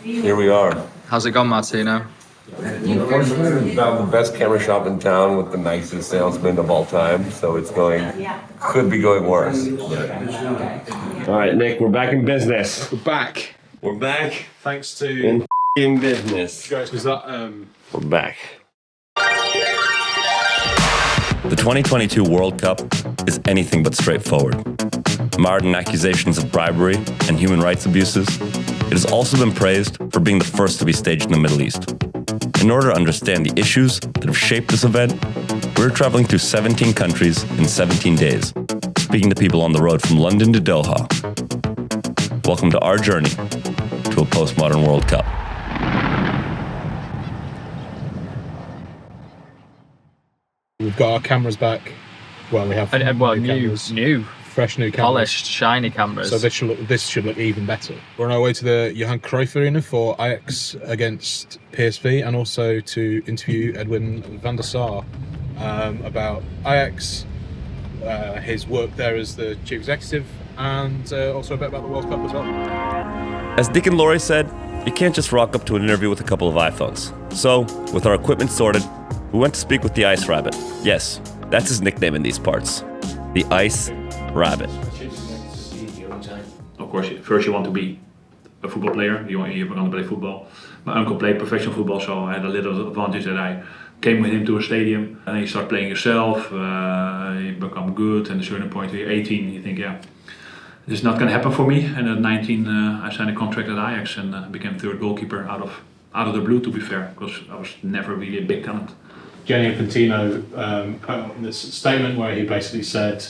Here we are. How's it gone, Martino? Unfortunately, we found the best camera shop in town with the nicest salesman of all time, so it's could be going worse. All right, Nick, we're back in business. We're back. We're back Thanks to in business. guys, was that We're back. The 2022 World Cup is anything but straightforward. Marred in accusations of bribery and human rights abuses, it has also been praised for being the first to be staged in the Middle East. In order to understand the issues that have shaped this event, we're traveling through 17 countries in 17 days, speaking to people on the road from London to Doha. Welcome to our journey to a postmodern World Cup. we've got our cameras back. Well, we have new, fresh new cameras. polished, shiny cameras. So this should look even better. We're on our way to the Johan Cruyff Arena for Ajax against PSV, and also to interview Edwin van der Sar about Ajax, his work there as the chief executive, and also a bit about the World Cup as well. As Dick and Laurie said, you can't just rock up to an interview with a couple of iPhones. So, with our equipment sorted, we went to speak with the Ice Rabbit. Yes, that's his nickname in these parts. The Ice Rabbit. Of course, first you want to be a football player. You want to play football. My uncle played professional football, so I had a little advantage that I came with him to a stadium, and you start playing yourself. You become good, and at a certain point, when you're 18, you think, yeah, this is not going to happen for me. And at 19, I signed a contract at Ajax and became third goalkeeper out of the blue. To be fair, because I was never really a big talent. Johnny Hetinga put out this statement where he basically said,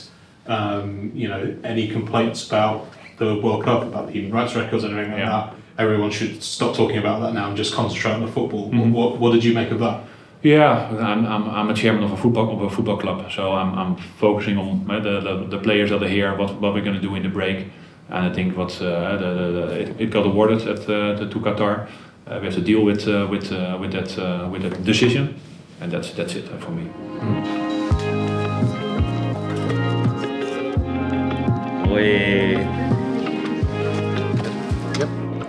any complaints about the World Cup, about the human rights records and everything like that, everyone should stop talking about that now and just concentrate on the football. Mm-hmm. What did you make of that? Yeah, I'm a chairman of a football club, so I'm focusing on the players that are here, what we're going to do in the break, and I think it got awarded to Qatar. We have to deal with that decision. And that's it for me.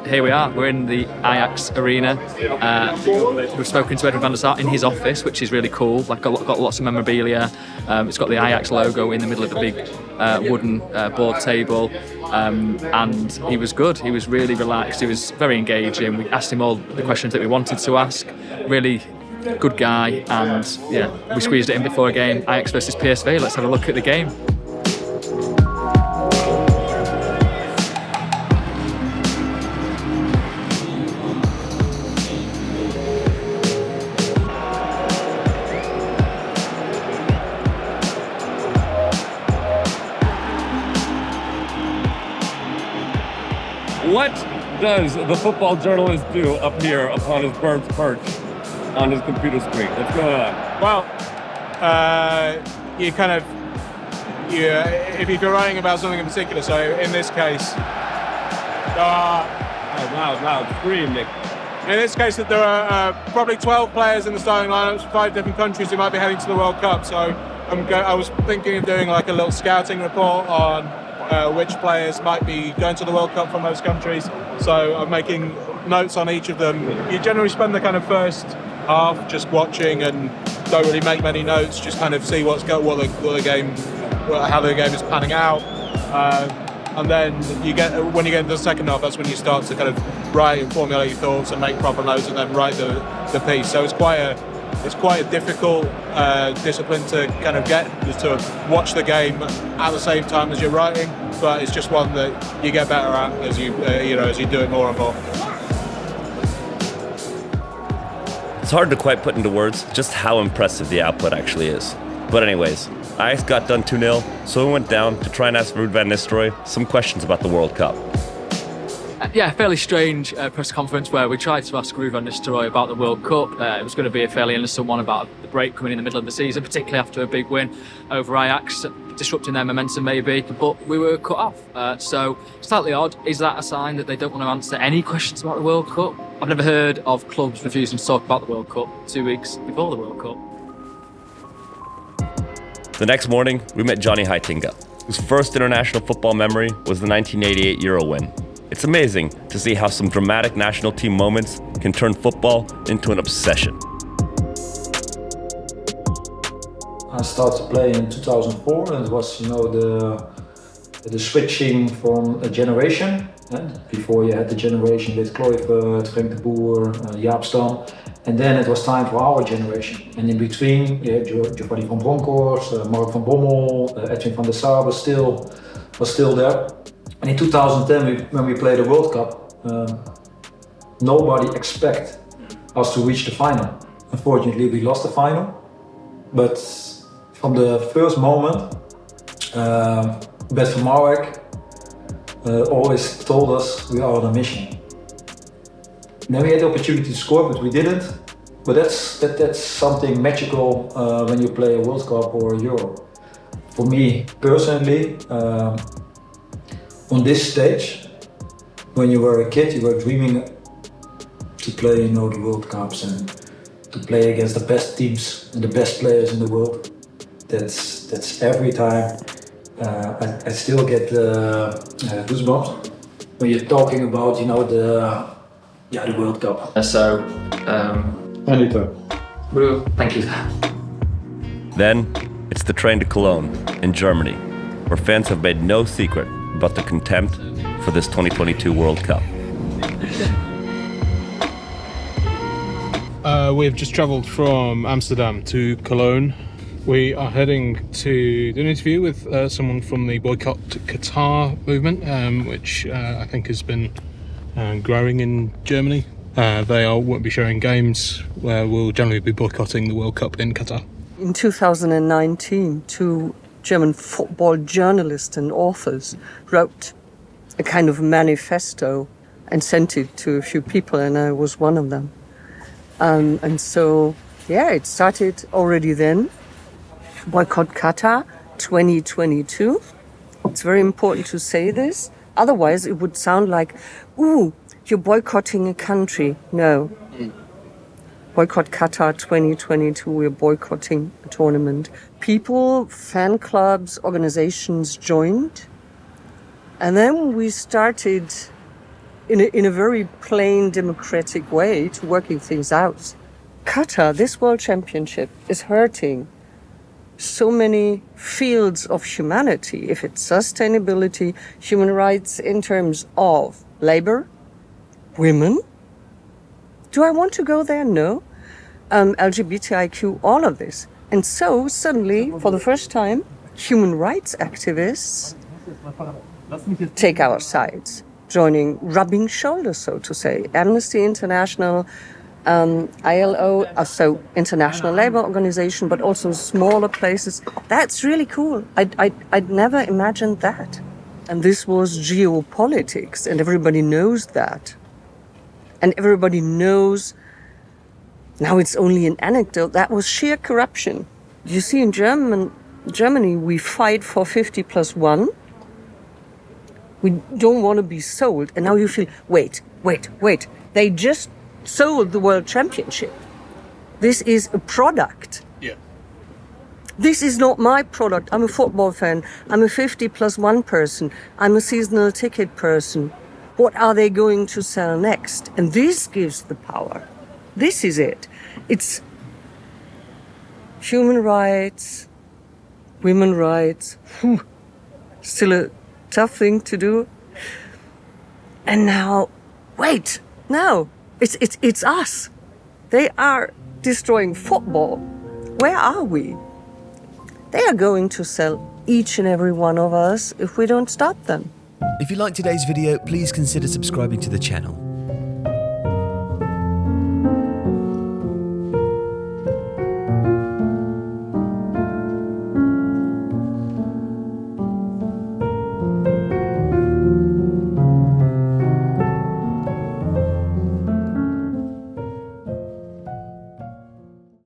Here we are, we're in the Ajax arena. We've spoken to Edwin van der Sar in his office, which is really cool. Got lots of memorabilia. It's got the Ajax logo in the middle of the big wooden board table. And he was good. He was really relaxed. He was very engaging. We asked him all the questions that we wanted to ask. Really good guy, and we squeezed it in before a game. Ajax versus PSV. Let's have a look at the game. What does the football journalist do up here upon his bird's perch on his computer screen? What's going on? Well, if you're writing about something in particular, so in this case, Loud, scream, Nick. in this case, that there are probably 12 players in the starting lineups from 5 different countries who might be heading to the World Cup. So I was thinking of doing like a little scouting report on which players might be going to the World Cup from those countries. So I'm making notes on each of them. You generally spend the kind of first half just watching and don't really make many notes, just kind of see how the game is panning out. And then when you get into the second half, that's when you start to kind of write and formulate your thoughts and make proper notes and then write the piece. So it's quite a difficult discipline to kind of get, to watch the game at the same time as you're writing, but it's just one that you get better at as you do it more and more. It's hard to quite put into words just how impressive the output actually is. But anyways, Ajax got done 2-0, so we went down to try and ask Ruud van Nistelrooy some questions about the World Cup. Fairly strange press conference where we tried to ask Ruud van Nistelrooy about the World Cup. It was going to be a fairly innocent one about the break coming in the middle of the season, particularly after a big win over Ajax, disrupting their momentum maybe, but we were cut off. So slightly odd. Is that a sign that they don't want to answer any questions about the World Cup? I've never heard of clubs refusing to talk about the World Cup 2 weeks before the World Cup. The next morning, we met Johnny Heitinga, whose first international football memory was the 1988 Euro win. It's amazing to see how some dramatic national team moments can turn football into an obsession. I started playing in 2004, and it was, the switching from a generation. Before you had the generation with Kluivert, Frank de Boer, Jaap Stam, and then it was time for our generation. And in between, you had Giovanni van Bronckhorst, Mark van Bommel, Edwin van der Sar was still there. And in 2010, when we played the World Cup, nobody expected us to reach the final. Unfortunately, we lost the final, but from the first moment, Bert van Marwijk always told us we are on a mission. Then we had the opportunity to score, but we didn't. But that's something magical when you play a World Cup or a Euro. For me personally, on this stage, when you were a kid, you were dreaming to play, the World Cups and to play against the best teams and the best players in the world. That's every time. I still get goosebumps when you're talking about, the World Cup. Anytime. Well, thank you. Then, it's the train to Cologne, in Germany, where fans have made no secret about their contempt for this 2022 World Cup. We have just travelled from Amsterdam to Cologne. We are heading to do an interview with someone from the Boycott Qatar movement, which I think has been growing in Germany. They won't be showing games where we'll generally be boycotting the World Cup in Qatar. In 2019, two German football journalists and authors wrote a kind of manifesto and sent it to a few people, and I was one of them. And so, it started already then. Boycott Qatar 2022. It's very important to say this. Otherwise, it would sound like, ooh, you're boycotting a country. No. Boycott Qatar 2022, we're boycotting a tournament. People, fan clubs, organizations joined. And then we started in a very plain democratic way to working things out. Qatar, this World Championship, is hurting so many fields of humanity, if it's sustainability, human rights in terms of labor, women. Do I want to go there? No. LGBTIQ, all of this. And so suddenly, for the first time, human rights activists take our sides, joining, rubbing shoulders, so to say. Amnesty International, ILO, so International Labour Organization, but also smaller places. That's really cool. I'd never imagined that. And this was geopolitics, and everybody knows that. And everybody knows, now it's only an anecdote, that was sheer corruption. You see, in Germany, we fight for 50+1. We don't want to be sold. And now you feel, wait. They just sold the World Championship. This is a product. Yeah. This is not my product. I'm a football fan. I'm a 50+1 person. I'm a seasonal ticket person. What are they going to sell next? And this gives the power. This is it. It's human rights, women's rights. Still a tough thing to do. And now, wait, no, it's us. They are destroying football. Where are we? They are going to sell each and every one of us if we don't stop them. If you liked today's video, please consider subscribing to the channel.